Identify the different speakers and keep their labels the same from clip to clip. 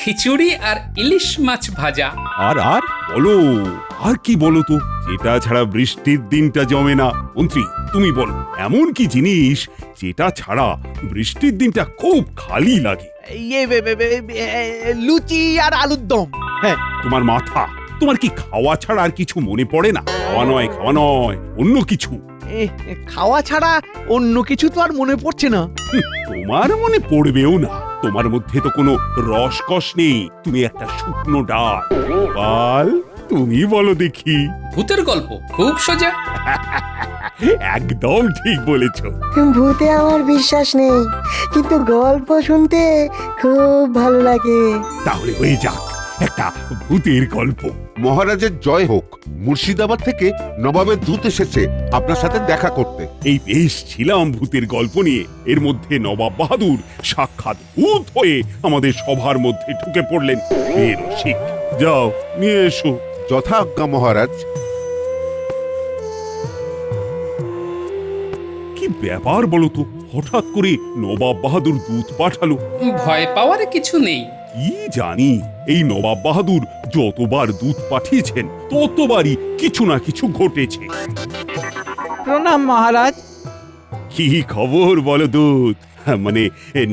Speaker 1: খিচুড়ি আর ইলিশ মাছ ভাজা।
Speaker 2: আর আর বলো, আর কি বলো তো, যেটা ছাড়া বৃষ্টির দিনটা জমে না। মন্ত্রী তুমি বলো, এমন কি জিনিস যেটা ছাড়া বৃষ্টির দিনটা খুব খালি লাগে?
Speaker 3: লুচি আর আলুর দম। হ্যাঁ,
Speaker 2: তোমার মাথা, তোমার কি খাওয়া ছাড়া আর কিছু মনে পড়ে না? খাওয়া নয়, অন্য কিছু।
Speaker 3: খাওয়া ছাড়া অন্য কিছু তো আর মনে পড়ছে না।
Speaker 2: তোমার মনে পড়বেও না, তোমার মধ্যে তো কোনো রসকস নেই, তুমি একটা শুকনো ডাল। গোপাল তুমি বলো দেখি।
Speaker 1: ভূতের গল্প খুব সোজা।
Speaker 2: একদম ঠিক বলেছ।
Speaker 4: ভূতে আমার বিশ্বাস নেই, কিন্তু গল্প শুনতে খুব ভালো লাগে।
Speaker 2: তাহলে হয়ে যাক একটা ভূতের গল্প।
Speaker 5: মহারাজের জয় হোক। মুর্শিদাবাদ থেকে নবাবের দূত এসেছে আপনার সাথে দেখা করতে।
Speaker 2: এই বেশ ছিলাম ভূতের গল্প নিয়ে, এর মধ্যে নবাব বাহাদুর সাক্ষাৎ ভূত হয়ে আমাদের সভার মধ্যে ঢুকে পড়লেন। রসিক, যাও নিয়ে এসো।
Speaker 5: যথা আজ্ঞা মহারাজ।
Speaker 2: কি ব্যাপার বলো তো, হঠাৎ করে নবাব বাহাদুর দূত পাঠালো?
Speaker 1: ভয় পাওয়ার কিছু নেই।
Speaker 2: কি জানি, এই নবাব বাহাদুর যতবার দূত পাঠিয়েছেন ততবারই কিছু না কিছু ঘটেছে।
Speaker 3: প্রণাম মহারাজ।
Speaker 2: কি খবর বলো দূত? মানে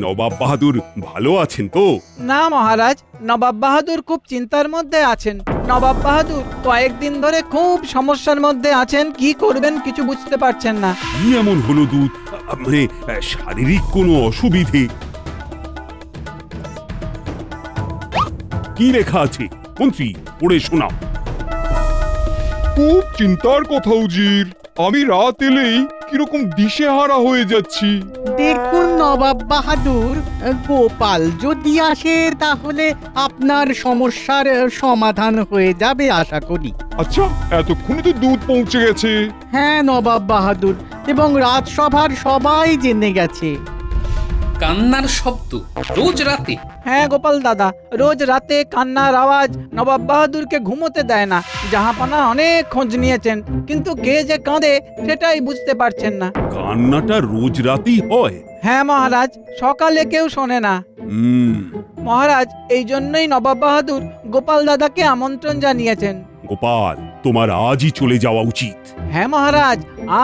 Speaker 2: নবাব বাহাদুর ভালো আছেন তো?
Speaker 3: না মহারাজ, নবাব বাহাদুর খুব চিন্তার মধ্যে আছেন। নবাব বাহাদুর কয়েকদিন ধরে খুব সমস্যার মধ্যে আছেন, কি করবেন কিছু বুঝতে পারছেন না।
Speaker 2: কি এমন হলো দূত? মানে শারীরিক কোনো অসুবিধে? কি লেখা আছে মন্ত্রী, পড়ে শোনাও।
Speaker 6: খুব চিন্তার কথা উজির, আমি রাত এলেই কিরকম দিশেহারা হয়ে যাচ্ছি।
Speaker 7: দেখুন নবাব বাহাদুর, গোপাল যদি আসে তাহলে আপনার সমস্যার সমাধান হয়ে যাবে আশা করি।
Speaker 6: আচ্ছা, এতক্ষণে তো দুধ পৌঁছে গেছে।
Speaker 7: হ্যাঁ নবাব বাহাদুর, এবং রাজসভার সবাই জেনে গেছে।
Speaker 1: কান্নার শব্দ রোজ রাতে?
Speaker 3: হ্যাঁ গোপাল দাদা, রোজ রাতে কান্নার আওয়াজ নবাব বাহাদুরকে ঘুমোতে দেয় না। জাহাপানা অনেক খোঁজ নিয়েছেন, কিন্তু কে যে কাঁদে সেটাই বুঝতে পারছেন না।
Speaker 2: কান্নাটা রোজ রাতেই হয়?
Speaker 3: হ্যাঁ মহারাজ, সকালে কেউ শোনে না। মহারাজ, এই জন্যই নবাব বাহাদুর গোপাল দাদাকে আমন্ত্রণ জানিয়েছেন।
Speaker 2: গোপাল, তোমার আজই চলে যাওয়া উচিত।
Speaker 3: হ্যাঁ মহারাজ,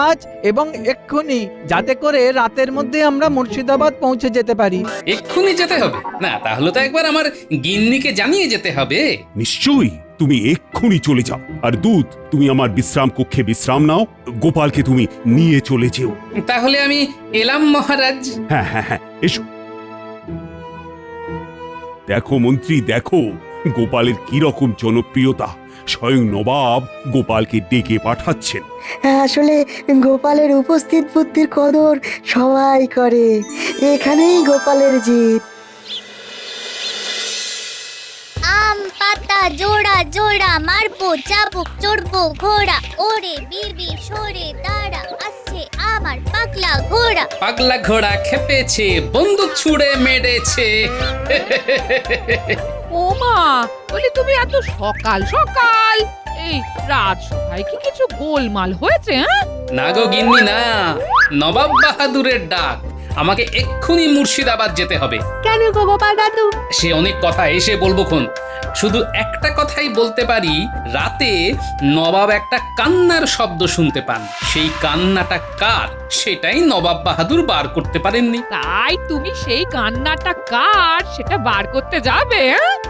Speaker 3: আজ এবং এক্ষুনি, যাতে করে রাতের মধ্যে আমরা মুর্শিদাবাদ পৌঁছে যেতে পারি।
Speaker 1: এক্ষুনি যেতে হবে? না, তাহলে তো একবার আমার গিন্নিকে জানিয়ে যেতে হবে।
Speaker 2: নিশ্চয়ই, তুমি এক্ষুনি চলে যাও। আর দূত, তুমি আমার বিশ্রাম কক্ষে বিশ্রাম নাও, গোপালকে তুমি নিয়ে চলে যেও।
Speaker 1: তাহলে আমি এলাম মহারাজ।
Speaker 2: হ্যাঁ হ্যাঁ হ্যাঁ, এসো। দেখো মন্ত্রী, দেখো গোপালের কি রকম জনপ্রিয়তা। স্বয়ং নবাব গোপালকে ডেকে পাঠাচ্ছেন।
Speaker 4: আসলে গোপালের উপস্থিত বুদ্ধির কদর সবাই করে, এখানেই গোপালের জিত।
Speaker 8: আম পাতা জোড়া জোড়া মারবো চাবুক চড়বো ঘোড়া, ওরে বীর বীর সরে দাঁড়া, আসছে আমার পাগলা ঘোড়া।
Speaker 1: পাগলা ঘোড়া খেপেছে, বন্দুক ছুড়ে মেরেছে।
Speaker 9: ও মা, বলি তুমি এত সকাল সকাল এই রাজসভায় কি কিছু গোলমাল হয়েছে? হ্যাঁ
Speaker 1: না গো গিন্নি না, নবাব বাহাদুরের ডাক, আমাকে এক্ষুনি মুর্শিদাবাদ যেতে হবে।
Speaker 8: কেন গো গোপাল দাদু?
Speaker 1: সে অনেক কথা, এসে বলবো খন। শুধু একটা কথাই বলতে পারি, রাতে নবাব একটা কান্নার শব্দ শুনতে পান। সেই কান্নাটা কার সেটাই নবাব বাহাদুর বার করতে পারেননি।
Speaker 9: তাই তুমি সেই কান্নাটা কার সেটা বার করতে যাবে?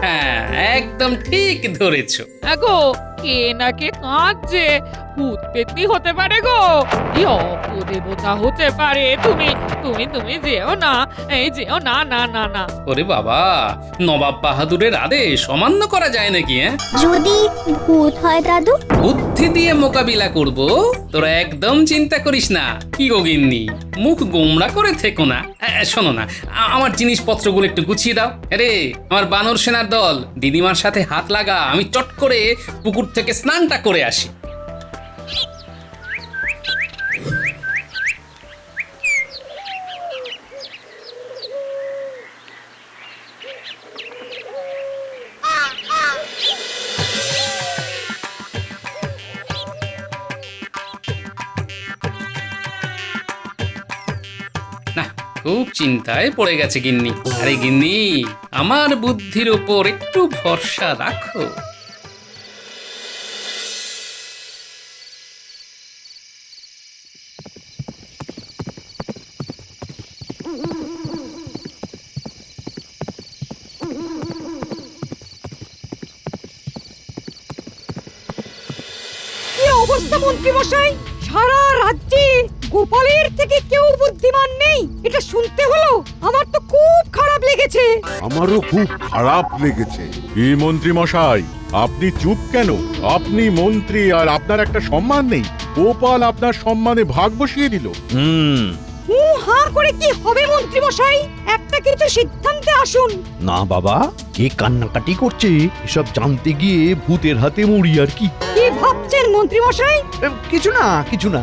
Speaker 1: হ্যাঁ, একদম ঠিক ধরেছো।
Speaker 9: গো, কে না কে কাঁদছে, ভূত পেতনি হতে পারে গো, কি অপদেবতা হতে পারে। তুমি তুমি তুমি যেও না, এই যেও না, না না না।
Speaker 1: ওরে বাবা, নবাব বাহাদুরের আদেশ অমান্য করা যায় নাকি?
Speaker 8: যদি ভূত হয় দাদু?
Speaker 1: বুদ্ধি দিয়ে মোকাবিলা করব, তোরা একদম চিন্তা করিস না। কি গো গিন্নি, মুখ গোমড়া করে থেকো না। শোনো না, আমার জিনিসপত্রগুলো একটু গুছিয়ে দাও। আরে আমার বানর সেনার দল, দিদিমার সাথে হাত লাগা, আমি চট করে পুকুর থেকে স্নানটা করে আসি। না, খুব চিন্তায় পড়ে গেছে গিন্নি। আরে গিন্নি, আমার বুদ্ধির ওপর একটু ভরসা রাখো।
Speaker 10: কি অবস্থা মন্ত্রী মশাই, সারা রাজ্যে গোপালের থেকে কেউ বুদ্ধিমান নেই, এটা শুনতে হলো। আমার তো খুব খারাপ লেগেছে।
Speaker 5: আমারও খুব খারাপ লেগেছে।
Speaker 11: কি মন্ত্রী মশাই, আপনি চুপ কেন? আপনি মন্ত্রী আর আপনার একটা সম্মান নেই। গোপাল আপনার সম্মানে ভাগ বসিয়ে দিল।
Speaker 10: হা করে কি হবে মন্ত্রী মশাই, একটা কিছু সিদ্ধান্তে আসুন।
Speaker 12: না বাবা, কে কান্নাকাটি করছে এসব জানতে গিয়ে ভূতের হাতে মুড়ি আর কি।
Speaker 10: কি ভাবছেন মন্ত্রী মশাই?
Speaker 12: কিছু না কিছু না,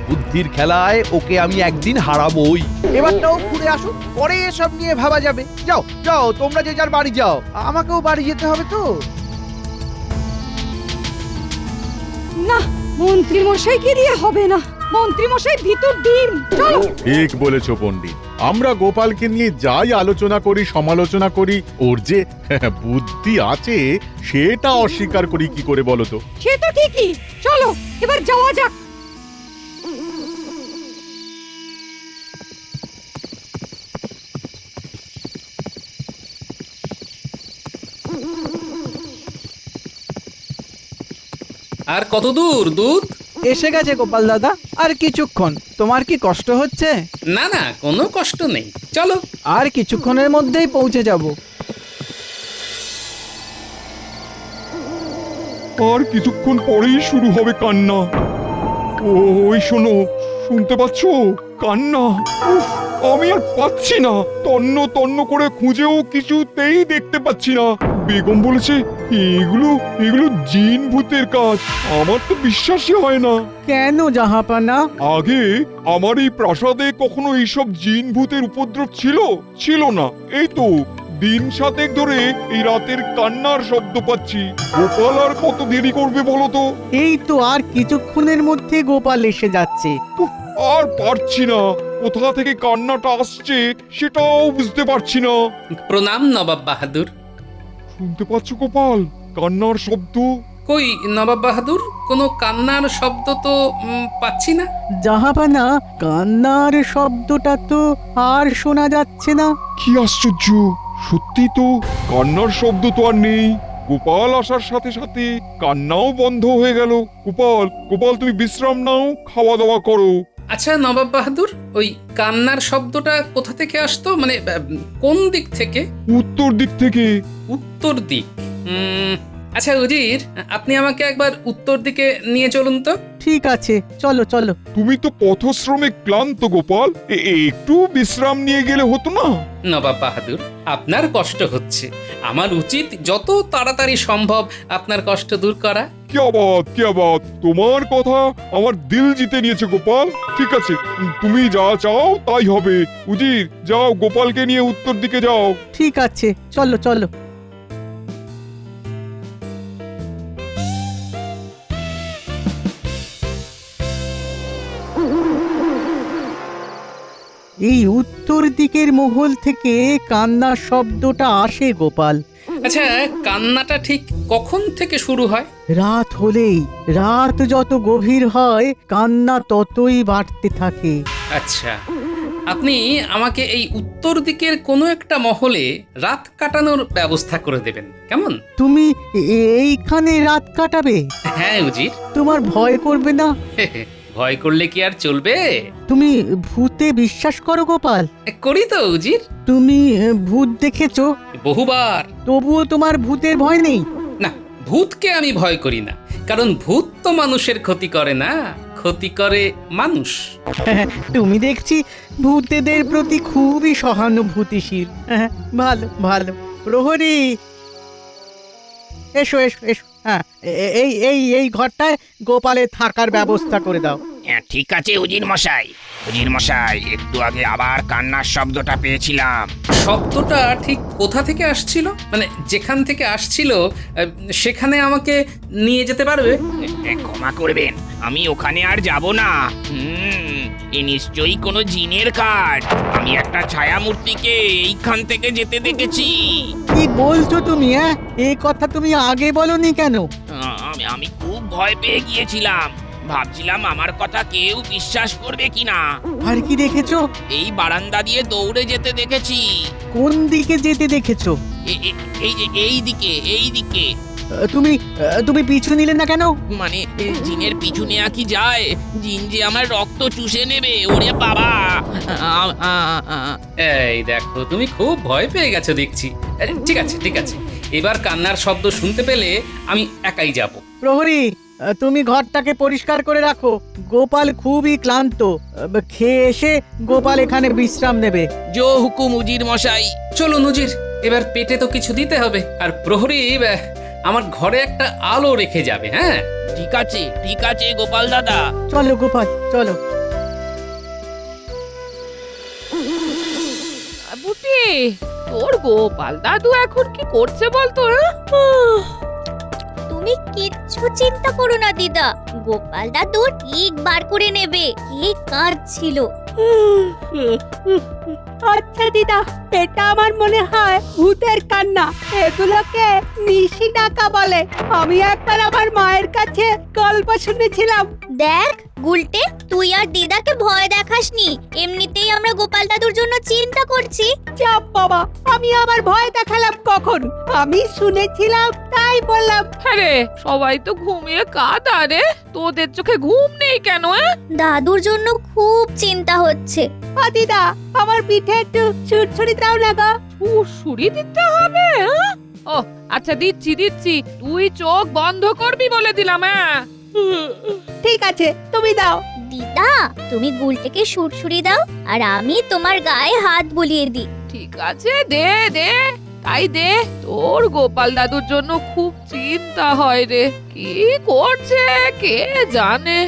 Speaker 12: বুদ্ধির খেলায় ওকে আমি একদিন হারাবোই।
Speaker 7: এবারটাও ঘুরে আসুন, পরে এসব নিয়ে ভাবা যাবে। যাও যাও, তোমরা যে যার বাড়ি যাও, আমাকেও বাড়ি যেতে হবে তো।
Speaker 10: না, মন্ত্রী মশাইকে দিয়ে হবে না। মন্ত্রী মশাই ভিতর ডিম। চলো।
Speaker 11: ঠিক বলেছো পণ্ডিত, আমরা গোপালকে নিয়ে যাই আলোচনা করি সমালোচনা করি, ওর যে বুদ্ধি আছে সেটা অস্বীকার করি কি করে বলো তো?
Speaker 10: সে তো ঠিকই, চলো এবার যাওয়া যাক।
Speaker 1: আর কত দূর দুধ?
Speaker 3: এসে গেছে গোপাল দাদা, আর কিছুক্ষণ। তোমার কি কষ্ট হচ্ছে?
Speaker 1: না না, কোনো কষ্ট নেই, চলো।
Speaker 3: আর কিছুক্ষণের মধ্যেই পৌঁছে যাব।
Speaker 6: আর কিছুক্ষণ পরেই শুরু হবে কান্না। ওই শোনো, শুনতে পাচ্ছো কান্না? উফ, আমি আর পাচ্ছি না, তন্ন তন্ন করে খুঁজেও কিছুতেই দেখতে পাচ্ছি না। বেগম বলেছে এগুলো এগুলো জিন ভূতের কাজ। আমার তো বিশ্বাসই হয় না।
Speaker 7: কেন জাহাপানা?
Speaker 6: আগে আমার এই প্রাসাদে কখনো এইসব জিন ভূতের উপদ্রব ছিল না। এই তো দিন 7 ধরে এই রাতের কান্নার শব্দ পাচ্ছি। গোপাল আর কত দেরি করবে বলো তো?
Speaker 7: এই তো আর কিছুক্ষণের মধ্যে গোপাল এসে যাচ্ছে।
Speaker 6: উফ, আর পারছি না, কোথা থেকে কান্নাটা আসছে সেটাও বুঝতে পারছি না।
Speaker 1: প্রণাম নবাব বাহাদুর।
Speaker 6: শুনতে পাচ্ছ গোপাল কান্নার শব্দ?
Speaker 1: কই নবাব বাহাদুর, কোনো কান্নার শব্দ তো পাচ্ছি না।
Speaker 7: জাহাপানা, কান্নার শব্দটা তো আর শোনা যাচ্ছে না।
Speaker 6: কি আশ্চর্য, সত্যি তো কান্নার শব্দ তো আর নেই। গোপাল আসার সাথে সাথে কান্নাও বন্ধ হয়ে গেল। গোপাল তুমি বিশ্রাম নাও, খাওয়া দাওয়া করো।
Speaker 1: আচ্ছা নবাব বাহাদুর, ওই কান্নার শব্দটা কোথা থেকে আসতো, মানে কোন দিক থেকে?
Speaker 6: উত্তর দিক থেকে।
Speaker 1: উত্তর দিক? আচ্ছা উজির, আপনি আমাকে একবার উত্তর দিকে নিয়ে চলুন তো।
Speaker 7: ঠিক আছে, চলো চলো।
Speaker 6: তুমি তো পথশ্রমে ক্লান্ত গোপাল, একটু বিশ্রাম নিয়ে গেলে হতো না?
Speaker 1: নবাব বাহাদুর, আপনার কষ্ট হচ্ছে, আমার উচিত যত তাড়াতাড়ি সম্ভব আপনার কষ্ট দূর করা।
Speaker 6: কি আবাদ, তোমার কথা আমার দিল জিতে নিয়েছে গোপাল। ঠিক আছে, তুমি যা চাও তাই হবে। উজির, যাও গোপালকে নিয়ে উত্তর দিকে যাও।
Speaker 7: ঠিক আছে, চলো চলো। এই উত্তর দিকের মহল থেকে কান্নার শব্দটা আসে গোপাল।
Speaker 1: আচ্ছা, কান্নাটা ঠিক কখন থেকে শুরু হয়?
Speaker 7: রাত হলেই, রাত যত গভীর হয় কান্না ততই বাড়তে থাকে।
Speaker 1: আচ্ছা, আপনি আমাকে এই উত্তর দিকের কোনো একটা মহলে রাত কাটানোর ব্যবস্থা করে দেবেন, কেমন?
Speaker 7: তুমি এইখানে রাত কাটাবে?
Speaker 1: হ্যাঁ উজির।
Speaker 7: তোমার ভয় করবে না?
Speaker 1: ভয় করলে কি আর চলবে?
Speaker 7: তুমি ভূতে বিশ্বাস করো গোপাল?
Speaker 1: করি তো উজির।
Speaker 7: তুমি ভূত দেখেছো?
Speaker 1: বহুবার।
Speaker 7: তবুও তোমার ভূতের ভয় নেই?
Speaker 1: না, ভূতকে আমি ভয় করি না, কারণ ভূত তো মানুষের ক্ষতি করে না, ক্ষতি করে মানুষ।
Speaker 7: তুমি দেখছি ভূতেদের প্রতি খুবই সহানুভূতিশীল। ভালো ভালো। প্রহরী, এসো এসো এসো। হ্যাঁ, এই ঘরটায় গোপালের থাকার ব্যবস্থা করে দাও।
Speaker 13: ঠিক আছে উজির মশাই, একটু আগে আবার কান্নার শব্দটা পেয়েছিলাম।
Speaker 1: শব্দটা ঠিক কোথা থেকে আসছিল, মানে যেখান থেকে আসছিল সেখানে আমাকে নিয়ে যেতে পারবে?
Speaker 13: ক্ষমা করবেন, আমি ওখানে আর যাব না। এ নিশ্চয়ই কোনো জিনের কাজ। আমি একটা ছায়া মূর্তিকে এইখান থেকে যেতে দেখেছি।
Speaker 7: কি বলছো তুমি? এই কথা তুমি আগে বলনি কেন?
Speaker 13: আমি খুব ভয় পেয়ে গিয়েছিলাম, ভাবছিলাম আমার কথা কেউ বিশ্বাস করবে কিনা।
Speaker 7: আর কি দেখেছো?
Speaker 13: এই বারান্দা দিয়ে দৌড়ে যেতে দেখেছি।
Speaker 7: কোন দিকে যেতে দেখেছো?
Speaker 13: এই দিকে।
Speaker 7: তুমি পিছু নিলে না কেন?
Speaker 13: মানে জিনের পিছু নেওয়া কি যায়? জিন যে আমার রক্ত চুষে নেবে। ওরে বাবা!
Speaker 1: এই দেখো, তুমি খুব ভয় পেয়ে গেছো দেখছি। ঠিক আছে ঠিক আছে, এবার কান্নার শব্দ শুনতে পেলে আমি একাই যাব।
Speaker 7: প্রহরী, তুমি ঘরটাকে পরিষ্কার করে রাখো। গোপাল খুবই ক্লান্ত, খেয়ে এসে গোপাল এখানে বিশ্রাম নেবে।
Speaker 13: জো হুকুম উজির মশাই।
Speaker 1: চলো নজির, এবার পেটে তো কিছু দিতে হবে। আর প্রহরী আমার ঘরে একটা আলো রেখে যাবে। হ্যাঁ
Speaker 13: ঠিক আছে গোপাল দাদা।
Speaker 7: চলো গোপাল, চলো।
Speaker 9: বুটি, তোর গোপাল দাদু এখন কি করছে বলতো?
Speaker 8: তুমি কিচ্ছু চিন্তা করো না দিদা, গোপাল দাদু ঠিক বার করে নেবে কে কার ছিল।
Speaker 10: আচ্ছা দিদা, এটা আমার মনে হয় ভূতের কান্না। এগুলোকে নিশি ডাকা বলে। আমি একবার আমার মায়ের কাছে গল্প শুনেছিলাম।
Speaker 8: দেখ গুলটে, তুই আর দিদাকে ভয় দেখাসনি, এমনিতেই আমরা গোপাল দাদুর জন্য চিন্তা করছি।
Speaker 10: চাপ বাবা, আমি আমার ভয় দেখালাম কখন? আমি শুনেছিলাম তাই বললাম।
Speaker 9: আরে সবাই তো ঘুমিয়ে কাঁদা রে, তোদের চোখে ঘুম নেই কেন?
Speaker 8: দাদুর জন্য খুব চিন্তা হচ্ছে।
Speaker 10: দিদা, আমার পিঠে একটু ছুরছুরি দাও না গো।
Speaker 9: ছুরি দিতে হবে? ও আচ্ছা, দিচ্ছি। তুই চোখ বন্ধ করবি বলে দিলাম।
Speaker 10: ঠিক আছে, তুমি দাও।
Speaker 8: দিদা, তুমি গুলটেকে সুরসুরি দাও আর আমি তোমার গায়ে হাত বুলিয়ে দিই।
Speaker 9: ঠিক আছে, দে তাই দে। তোর গোপাল দাদুর জন্য খুব চিন্তা হয় রে, কি করছে কে জানে।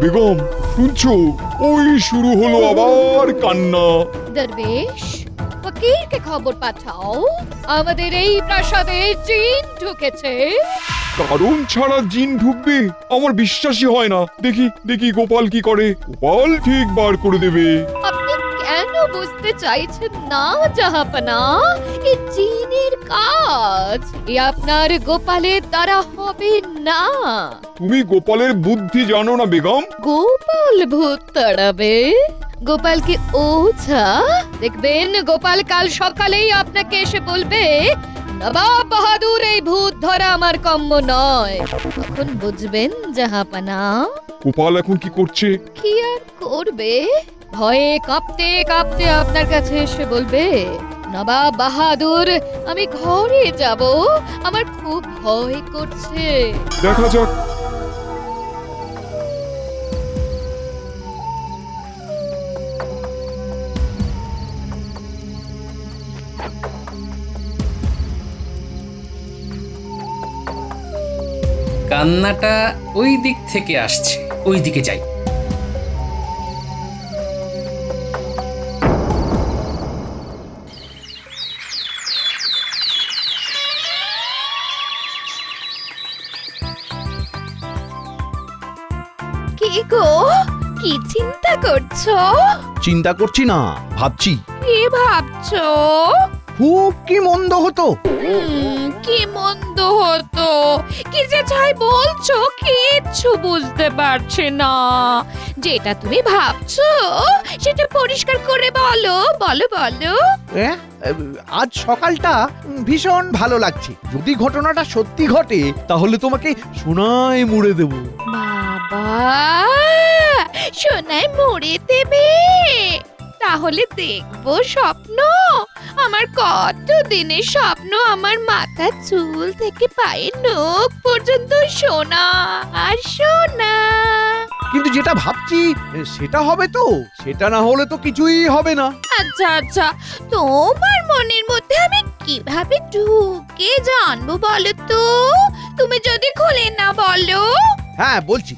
Speaker 6: বেগম, শুনছো? ওই শুরু হলো আবার কান্না।
Speaker 10: দরবেশ, ফকিরকে খবর পাঠাও, আমাদের এই প্রাসাদে জিন ঢুকেছে।
Speaker 6: কারণ ছাড়া জিন ঢুকবে? আমার বিশ্বাসই হয় না। দেখি গোপাল কি করে। গোপাল ঠিক বার করে দেবে।
Speaker 10: আপনি কেন বুঝতে চাইছেন না জাহাপনা? এই জিনের কাজ এ আপনার গোপালের দ্বারা হবে না।
Speaker 6: তুমি গোপালের বুদ্ধি জানো না বেগম?
Speaker 10: গোপাল ভূত তাড়াবে? গোপালকে ওঝা দেখবেন, গোপাল কাল সকালেই আপনাকে এসে বলবে, নবাব বাহাদুর এই ভূত ধরা আমার কম্য নয়। তখন বুঝবেন জাহাপনা।
Speaker 6: গোপাল এখন কি করছে?
Speaker 10: কি আর করবে, ভয়ে কাঁপতে কাঁপতে আপনার কাছে এসে বলবে, নবাব বাহাদুর আমি ঘরে যাব, আমার খুব ভয় করছে।
Speaker 6: দেখা যাক।
Speaker 1: কান্নাটা ওই দিক থেকে আসছে, ওই দিকে যাই।
Speaker 10: কি গো, কি চিন্তা করছো?
Speaker 12: চিন্তা করছি না, ভাবছি
Speaker 9: কি ভাবছো?
Speaker 12: খুব কি মন্দ হতো।
Speaker 9: কি মন্দ হতো? কি যে চাই বলছো, কিচ্ছু বুঝতে পারছি না। যেটা তুমি ভাবছো সেটা পরিষ্কার করে বলো।
Speaker 12: আজ সকালটা ভীষণ ভালো লাগছে। যদি ঘটনাটা সত্যি ঘটে তাহলে তোমাকে সোনায় মুড়ে দেব।
Speaker 9: বাবা, সোনায় মুড়ে দেবে? তাহলে দেখবো স্বপ্ন। আমার কত দিনের স্বপ্ন, আমার মাথার চুল থেকে পায়ের নখ পর্যন্ত সোনা আর সোনা।
Speaker 12: কিন্তু যেটা ভাবছি সেটা হবে তো? সেটা না হলে তো কিছুই হবে না।
Speaker 9: আচ্ছা, তোমার মনের মধ্যে আমি কিভাবে ঢুকে জানবো বলো তো? তুমি যদি খুলে না বলো।
Speaker 12: হ্যাঁ বলছি।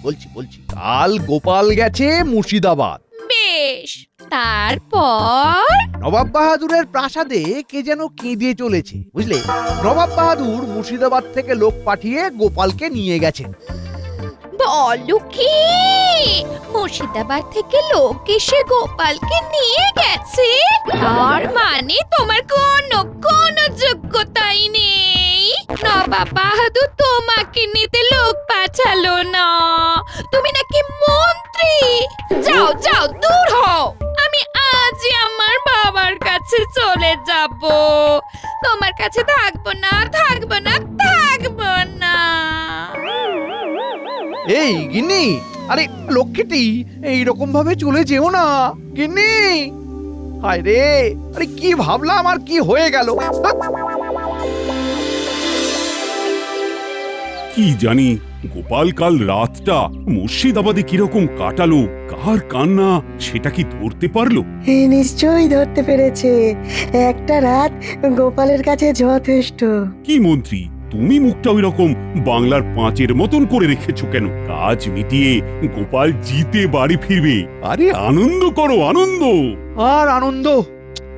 Speaker 12: কাল গোপাল গেছে মুর্শিদাবাদ।
Speaker 9: বেশ, জিনিস। তারপর
Speaker 12: নবাব বাহাদুরের প্রাসাদে কে যেন কেঁদে চলেছে, বুঝলে? নবাব বাহাদুর মুর্শিদাবাদ থেকে লোক পাঠিয়ে গোপালকে নিয়ে গেছেন।
Speaker 9: বলো কি, মুর্শিদাবাদ থেকে লোক এসে গোপালকে নিয়ে গেছে? তার মানে তোমার কোনো যোগ্যতাই নেই। নবাব বাহাদুর তোমাকে নিতে লোক পাঠালো না, তুমি নাকি মন্ত্রী। যাও যাও, দূর হও। আমি আজই আমার বাবার কাছে চলে যাব। তোমার কাছে থাকবো না, থাকবো না, থাকবো না।
Speaker 12: এই গিন্নি, আরে লক্ষ্মীটি, এইরকম ভাবে চলে যেও না গিন্নি। হায় রে, আরে কি ভাবলাম আর কি হয়ে গেল।
Speaker 2: কি জানি গোপাল কাল রাতটা মুর্শিদাবাদে কিরকম কাটালো, কার কান্না সেটা কি ধরতে পারলো?
Speaker 4: নিশ্চয়ই ধরতে পেরেছে। একটা রাত গোপালের কাছে যথেষ্ট।
Speaker 2: কি মন্ত্রী, তুমি মুখটা ওই রকম বাংলার পাঁচের মতন করে রেখেছো কেন? কাজ মিটিয়ে গোপাল জিতে বাড়ি ফিরবে। আরে আনন্দ করো, আনন্দ।
Speaker 12: আর আনন্দ?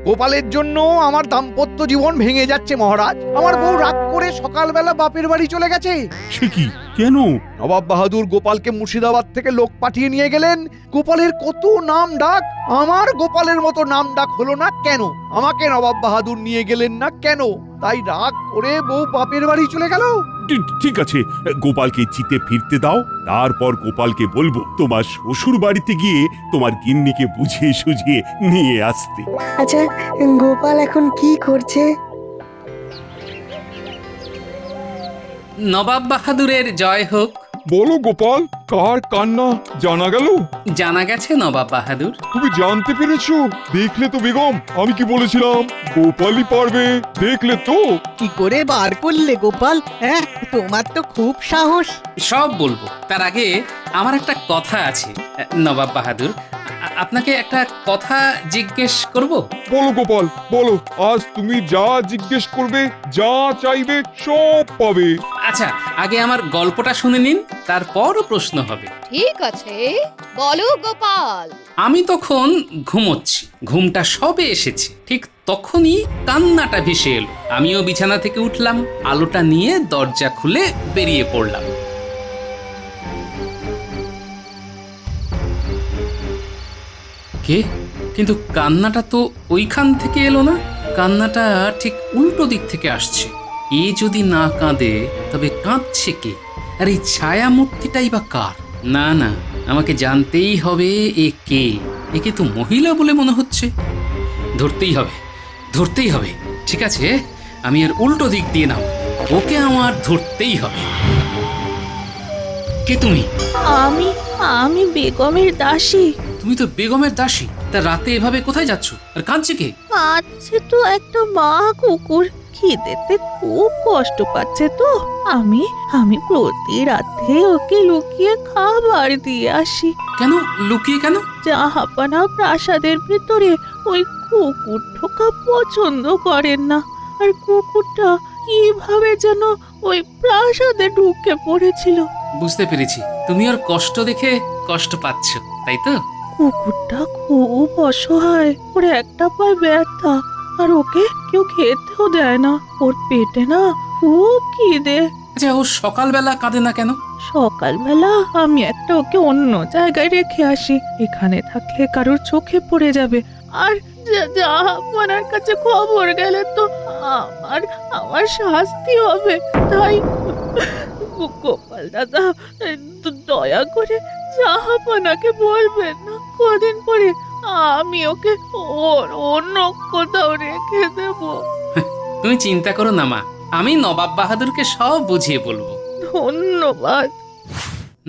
Speaker 12: গোপালের জন্য আমার দাম্পত্য জীবন ভেঙে যাচ্ছে মহারাজ। আমার বউ রাগ করে সকালবেলা বাপের বাড়ি চলে গেছে।
Speaker 2: সে কি, কেন?
Speaker 12: নবাব বাহাদুর গোপালকে মুর্শিদাবাদ থেকে লোক পাঠিয়ে নিয়ে গেলেন। গোপালের কত নাম ডাক, আমার গোপালের মতো নাম ডাক হলো না কেন? আমাকে নবাব বাহাদুর নিয়ে গেলেন না কেন? তাই রাগ করে বউ বাপের বাড়ি চলে গেল।
Speaker 2: ঠিক আছে, গোপালকে জিতে ফিরতে দাও। তারপর গোপালকে বলবো তোমার শ্বশুর বাড়িতে গিয়ে তোমার গিন্নিকে বুঝিয়ে সুঝিয়ে নিয়ে আসতে।
Speaker 4: আচ্ছা, গোপাল এখন কি করছে?
Speaker 1: নবাব বাহাদুরের জয় হোক।
Speaker 6: বলো গোপাল, কার কান্না জানা গেল?
Speaker 1: জানা গেছে নবাব বাহাদুর।
Speaker 6: তুমি জানতে পেরেছো? দেখলে তো বেগম, আমি কি বলেছিলাম? গোপালই পারবে, দেখলে তো।
Speaker 7: কি করে বার করলে গোপাল? হ্যাঁ, তোমার তো খুব সাহস।
Speaker 1: সব বলবো, তার আগে আমার একটা কথা আছে। নবাব বাহাদুর, আপনাকে একটা কথা জিজ্ঞেস করব?
Speaker 6: বলো গোপাল, বলো। আজ তুমি যা জিজ্ঞেস করবে, যা চাইবে, সব পাবে।
Speaker 1: আচ্ছা, আগে আমার গল্পটা শুনে নিন, তারপর প্রশ্ন হবে।
Speaker 10: ঠিক আছে, বলো গোপাল।
Speaker 1: আমি তখন ঘুমোচ্ছি, ঘুমটা সবে এসেছে। ঠিক তখনই কান্নাটা ভেসে এলো। আমিও বিছানা থেকে উঠলাম, আলোটা নিয়ে দরজা খুলে বেরিয়ে পড়লাম। কে? কিন্তু কান্নাটা তো ওইখান থেকে এলো না। কান্নাটা ঠিক উল্টো দিক থেকে আসছে। এ যদি না কাঁদে তবে কাঁদছে কে? আর এই ছায়া মূর্তিটাই বা কার? না না, আমাকে জানতেই হবে এ কে। একে তো মহিলা বলে মনে হচ্ছে। ধরতেই হবে, ধরতেই হবে। ঠিক আছে, আমি এর উল্টো দিক দিয়ে নাও। ওকে আমার ধরতেই হবে। কে তুমি?
Speaker 9: আমি বেগমের দাসী।
Speaker 1: তুমি তো বেগমের দাসী। তা রাতে এভাবে কোথায় যাচ্ছ? আর কাঁদছে কে?
Speaker 9: পাচ্ছে তো একটা মা কুকুর, খিদেতে খুব কষ্ট পাচ্ছে তো। আমি প্রতি রাতে ওকে লুকিয়ে খাবার দিয়ে আসি।
Speaker 1: কেন লুকিয়ে কেন?
Speaker 9: জাহাপানা প্রাসাদের ভেতরে ওই কুকুর ঢোকা পছন্দ করেন না। আর কুকুরটা কিভাবে যেন ওই প্রাসাদে ঢুকে পড়েছিল।
Speaker 1: বুঝতে পেরেছি, তুমি ওর কষ্ট দেখে কষ্ট পাচ্ছ, তাই তো?
Speaker 9: কুকুরটা খুব অসহায়, ওর একটা পায়ে ব্যথা, আর ওকে কেউ খেতেও দেয় না। ওর পেটে না খুব খিদে।
Speaker 1: আচ্ছা, ও সকালবেলা কাঁদে না কেন?
Speaker 9: সকালবেলা আমি একটা ওকে অন্য জায়গায় রেখে আসি। এখানে থাকলে কারোর চোখে পড়ে যাবে, আর জাহাপনার কাছে খবর গেলে তো আমার শাস্তি হবে। তাই গোপাল দাদা, দয়া করে জাহাপনাকে বলবেন না। কদিন পরে আমি ওকে অন্য কোথাও রেখে দেব।
Speaker 1: তুমি চিন্তা করো না মা, আমি নবাব বাহাদুরকে সব বুঝিয়ে বলবো।
Speaker 9: ধন্যবাদ।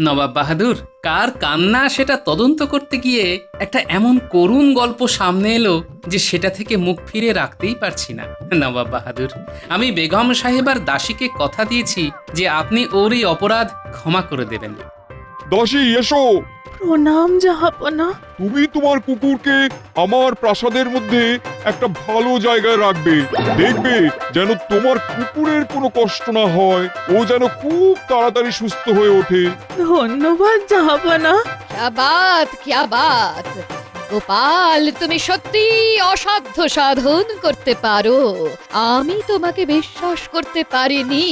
Speaker 1: নবাব বাহাদুর, কার কান্না সেটা তদন্ত করতে গিয়ে একটা এমন করুণ গল্প সামনে এলো যে সেটা থেকে মুখ ফিরে রাখতেই পারছি না। নবাব বাহাদুর, আমি বেগম সাহেবার দাসীকে কথা দিয়েছি যে আপনি ওর এই অপরাধ ক্ষমা করে দেবেন।
Speaker 6: দাসী, এসো।
Speaker 9: প্রণাম জাহাপনা।
Speaker 6: তুমি তোমার কুকুরকে আমার প্রাসাদের মধ্যে একটা ভালো জায়গায় রাখবে। দেখবে যেন তোমার কুকুরের কোনো কষ্ট না হয়, ও যেন খুব তাড়াতাড়ি সুস্থ হয়ে ওঠে।
Speaker 9: ধন্যবাদ জাহাপনা।
Speaker 10: क्या बात, क्या बात। গোপাল তুমি সত্যি অসাধ্য সাধন করতে পারো। আমি তোমাকে বিশ্বাস করতে পারিনি,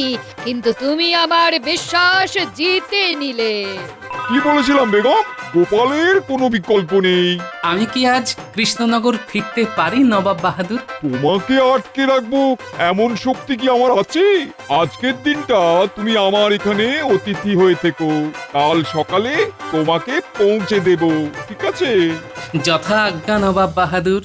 Speaker 10: কিন্তু তুমি আমার বিশ্বাস জিতে নিলে।
Speaker 6: কি বলেছিলাম বেগম, গোপালের কোনো বিকল্প নেই।
Speaker 1: আমি কি আজ কৃষ্ণনগর ফিরতে পারি নবাব বাহাদুর?
Speaker 6: তোমাকে আটকে রাখবো এমন শক্তি কি আমার আছে? আজকের দিনটা তুমি আমার এখানে অতিথি হয়ে থেকো, কাল সকালে তোমাকে পৌঁছে দেব, ঠিক আছে?
Speaker 1: যথা আজ্ঞা নবাব বাহাদুর।